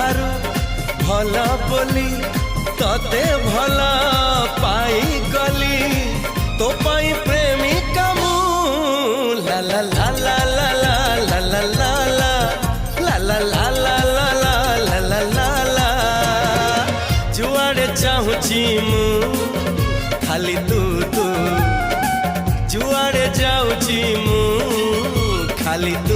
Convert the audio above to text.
ठारू भल बोली तते भल पाई गली तो पाई प्रेमिका मु ला ला ला ला ला ला ला ला ला ला ला ला ला ला ला ला ला जुआड़े चाहूची मु खाली तू तू जुआड़े जाऊची मु खाली तू